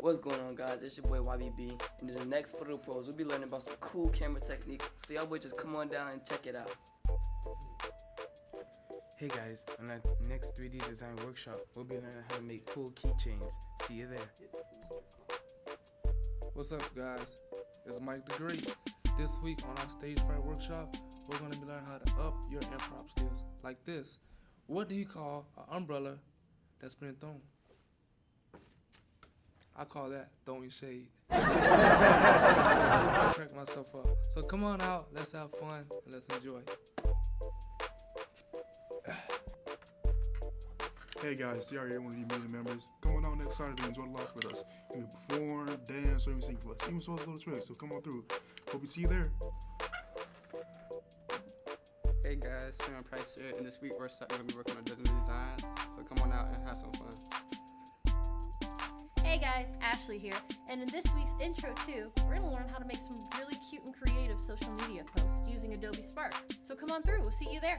What's going on, guys? It's your boy YBB, and in the next photo pros, we'll be learning about some cool camera techniques. So y'all boy just come on down and check it out. Hey guys, on our next 3D design workshop, we'll be learning how to make cool keychains. See you there. What's up, guys? It's Mike the Great. This week on our stage fright workshop, we're going to be learning how to up your improv skills. Like this. What do you call an umbrella that's been thrown? I call that throwing shade. I crack myself up. So come on out, let's have fun, and let's enjoy. Hey guys, CR here, one of YOUmedia members. Come on out next Saturday and enjoy the Loft with us. You can perform, dance, or even sing for us. Even show us little tricks, so come on through. Hope we see you there. Hey guys, Fright here, and this week we're going to be working on digital designs, so come on out and have some fun. Hey guys, Ashley here, and in this week's intro too, we're going to learn how to make some really cute and creative social media posts using Adobe Spark. So come on through, we'll see you there.